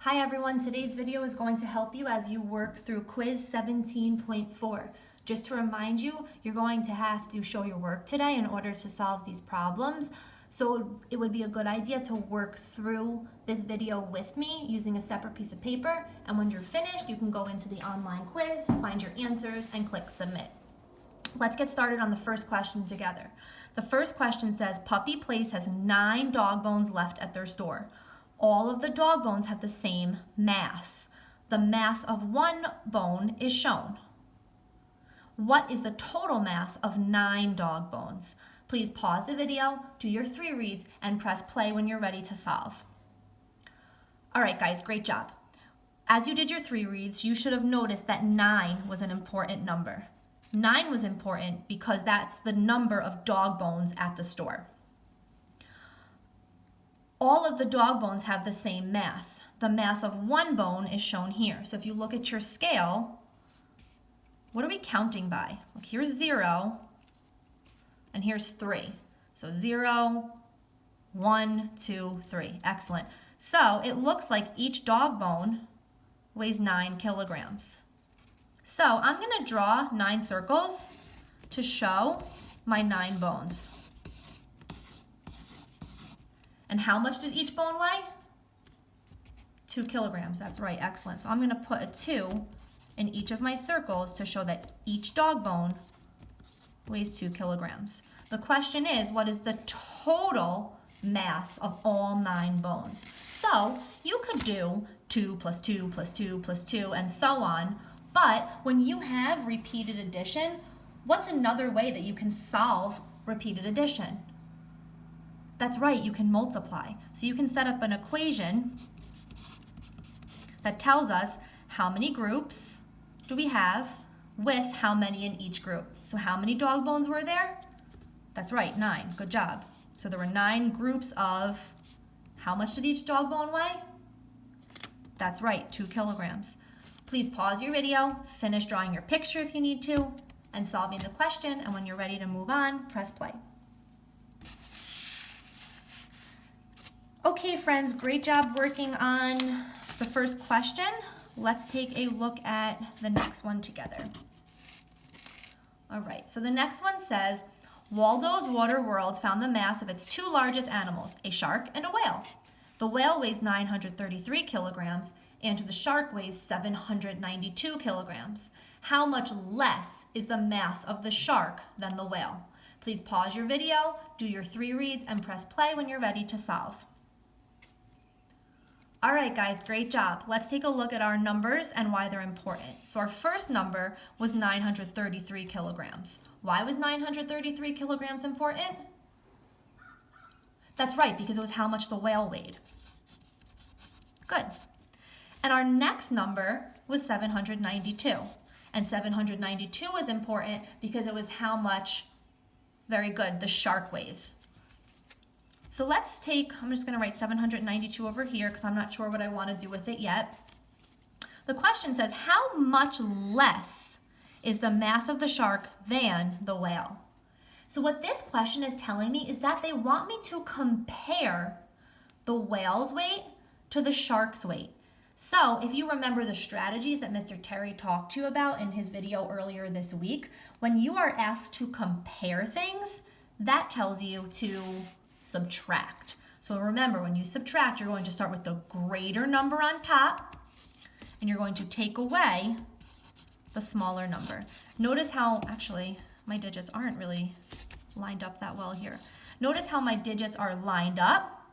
Hi everyone, today's video is going to help you as you work through quiz 17.4. Just to remind you, you're going to have to show your work today in order to solve these problems. So it would be a good idea to work through this video with me using a separate piece of paper. And when you're finished, you can go into the online quiz, find your answers, and click submit. Let's get started on the first question together. The first question says, Puppy Place has 9 dog bones left at their store. All of the dog bones have the same mass. The mass of one bone is shown. What is the total mass of 9 dog bones? Please pause the video, do your 3 reads, and press play when you're ready to solve. All right, guys, great job. As you did your 3 reads, you should have noticed that 9 was an important number. 9 was important because that's the number of dog bones at the store. All of the dog bones have the same mass. The mass of one bone is shown here. So if you look at your scale, what are we counting by? Look, here's 0, and here's 3. So 0, 1, 2, 3. Excellent. So it looks like each dog bone weighs 9 kilograms. So I'm going to draw 9 circles to show my 9 bones. And how much did each bone weigh? 2 kilograms, that's right, excellent. So I'm gonna put a 2 in each of my circles to show that each dog bone weighs 2 kilograms. The question is, what is the total mass of all 9 bones? So you could do 2 plus 2 plus 2 plus 2 and so on, but when you have repeated addition, what's another way that you can solve repeated addition? That's right, you can multiply. So you can set up an equation that tells us how many groups do we have with how many in each group. So how many dog bones were there? That's right, 9, good job. So there were 9 groups of, how much did each dog bone weigh? That's right, 2 kilograms. Please pause your video, finish drawing your picture if you need to, and solving the question, and when you're ready to move on, press play. Okay, friends, great job working on the first question. Let's take a look at the next one together. All right, so the next one says, Waldo's Water World found the mass of its 2 largest animals, a shark and a whale. The whale weighs 933 kilograms, and the shark weighs 792 kilograms. How much less is the mass of the shark than the whale? Please pause your video, do your 3 reads, and press play when you're ready to solve. All right, guys, great job. Let's take a look at our numbers and why they're important. So our first number was 933 kilograms. Why was 933 kilograms important? That's right, because it was how much the whale weighed. Good. And our next number was 792. And 792 was important because it was how much, very good, the shark weighs. So let's take, I'm just going to write 792 over here because I'm not sure what I want to do with it yet. The question says, how much less is the mass of the shark than the whale? So what this question is telling me is that they want me to compare the whale's weight to the shark's weight. So if you remember the strategies that Mr. Terry talked to you about in his video earlier this week, when you are asked to compare things, that tells you to subtract. So remember, when you subtract, you're going to start with the greater number on top, and you're going to take away the smaller number. Notice how, actually, my digits aren't really lined up that well here. Notice how my digits are lined up.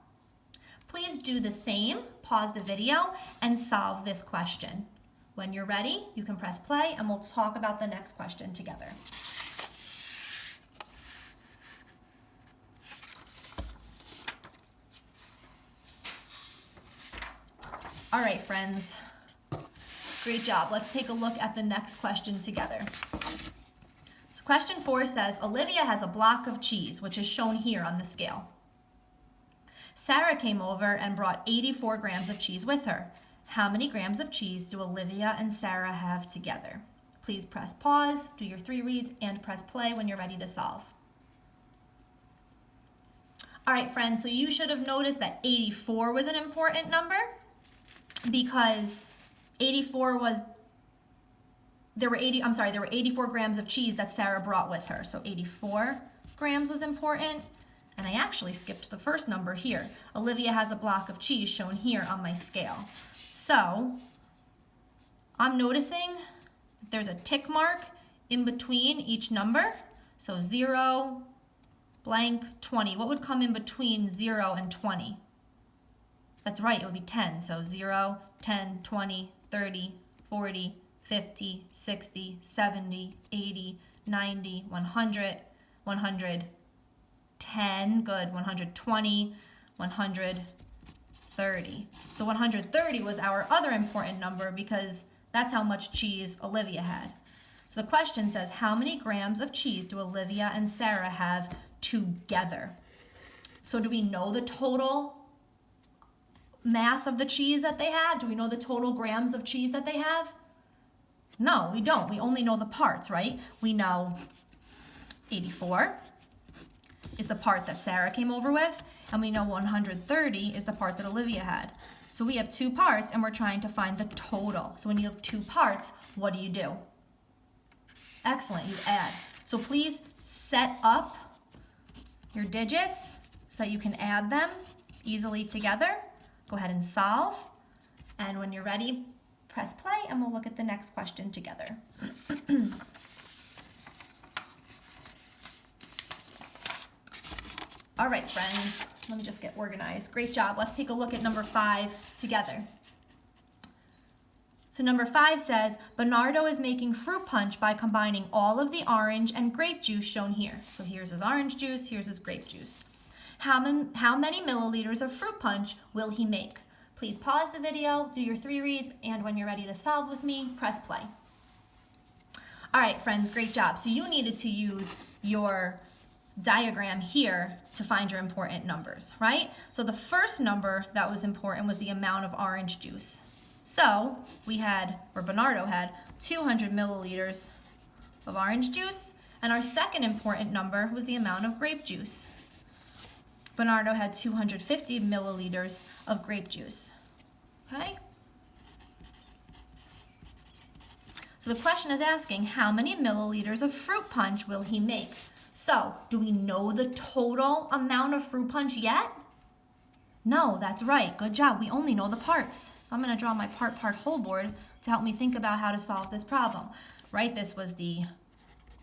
Please do the same, pause the video, and solve this question. When you're ready, you can press play, and we'll talk about the next question together. All right, friends, great job. Let's take a look at the next question together. So question 4 says, Olivia has a block of cheese, which is shown here on the scale. Sarah came over and brought 84 grams of cheese with her. How many grams of cheese do Olivia and Sarah have together? Please press pause, do your 3 reads, and press play when you're ready to solve. All right, friends, so you should have noticed that 84 was an important number. because 84 was, there were 84 grams of cheese that Sarah brought with her. So 84 grams was important. And I actually skipped the first number here. Olivia has a block of cheese shown here on my scale. So I'm noticing there's a tick mark in between each number. So 0, blank, 20. What would come in between 0 and 20? That's right, it would be 10. So 0, 10, 20, 30, 40, 50, 60, 70, 80, 90, 100, 110, good, 120, 130. So 130 was our other important number because that's how much cheese Olivia had. So the question says, how many grams of cheese do Olivia and Sarah have together? So do we know the total mass of the cheese that they have? Do we know the total grams of cheese that they have? No, we don't. We only know the parts, right? We know 84 is the part that Sarah came over with, and we know 130 is the part that Olivia had. So we have two parts, and we're trying to find the total. So when you have two parts, what do? Excellent, you add. So please set up your digits so that you can add them easily together. Go ahead and solve. And when you're ready, press play and we'll look at the next question together. All right, friends, let me just get organized. Great job. Let's take a look at number 5 together. So number 5 says, Bernardo is making fruit punch by combining all of the orange and grape juice shown here. So here's his orange juice, here's his grape juice. How many milliliters of fruit punch will he make? Please pause the video, do your 3 reads, and when you're ready to solve with me, press play. All right, friends, great job. So you needed to use your diagram here to find your important numbers, right? So the first number that was important was the amount of orange juice. So Bernardo had 200 milliliters of orange juice, and our second important number was the amount of grape juice. Bernardo had 250 milliliters of grape juice, okay? So the question is asking, how many milliliters of fruit punch will he make? So, do we know the total amount of fruit punch yet? No, that's right. Good job. We only know the parts. So I'm going to draw my part whole board to help me think about how to solve this problem. Right? This was the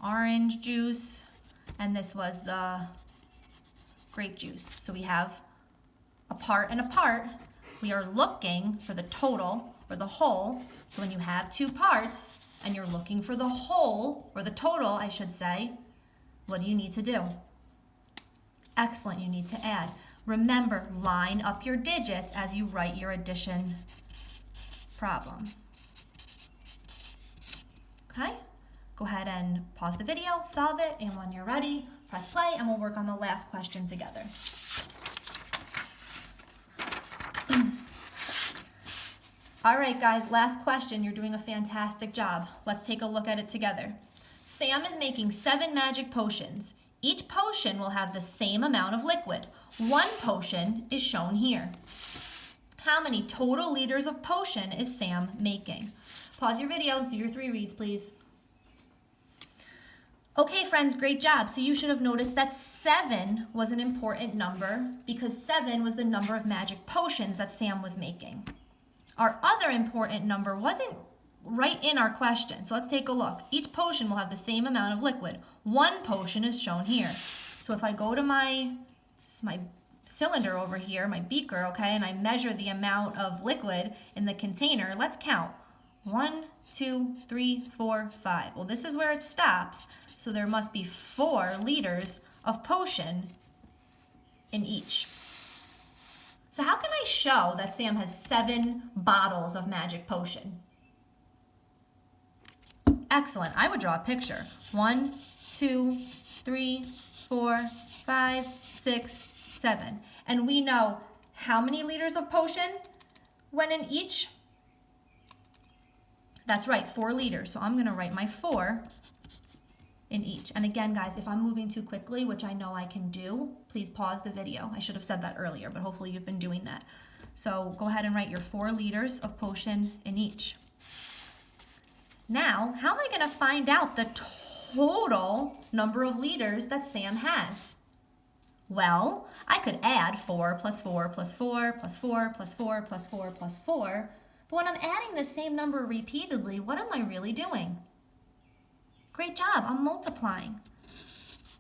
orange juice, and this was the grape juice. So we have a part and a part. We are looking for the total, or the whole. So when you have two parts, and you're looking for the whole, or the total, I should say, what do you need to do? Excellent, you need to add. Remember, line up your digits as you write your addition problem. Okay? Go ahead and pause the video, solve it, and when you're ready, press play, and we'll work on the last question together. All right, guys, last question. You're doing a fantastic job. Let's take a look at it together. Sam is making 7 magic potions. Each potion will have the same amount of liquid. 1 potion is shown here. How many total liters of potion is Sam making? Pause your video, do your 3 reads, please. Okay, friends, great job. So you should have noticed that 7 was an important number because 7 was the number of magic potions that Sam was making. Our other important number wasn't right in our question. So let's take a look. Each potion will have the same amount of liquid. 1 potion is shown here. So if I go to my cylinder over here, my beaker, okay, and I measure the amount of liquid in the container, let's count. 1, 2, 3, 4, 5. Well, this is where it stops. So there must be 4 liters of potion in each. So how can I show that Sam has 7 bottles of magic potion? Excellent. I would draw a picture. 1, 2, 3, 4, 5, 6, 7. And we know how many liters of potion went in each? That's right, 4 liters. So I'm going to write my 4 in each. And again, guys, if I'm moving too quickly, which I know I can do, please pause the video. I should have said that earlier, but hopefully you've been doing that. So go ahead and write your 4 liters of potion in each. Now, how am I going to find out the total number of liters that Sam has? Well, I could add 4 plus 4 plus 4 plus 4 plus 4 plus 4 plus 4, but when I'm adding the same number repeatedly, what am I really doing? Great job, I'm multiplying.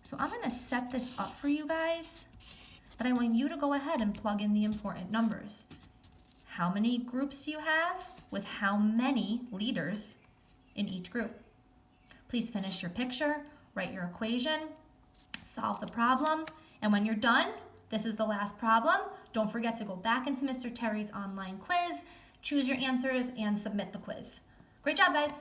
So I'm going to set this up for you guys, but I want you to go ahead and plug in the important numbers. How many groups do you have with how many liters in each group? Please finish your picture, write your equation, solve the problem, and when you're done, this is the last problem. Don't forget to go back into Mr. Terry's online quiz, choose your answers, and submit the quiz. Great job, guys.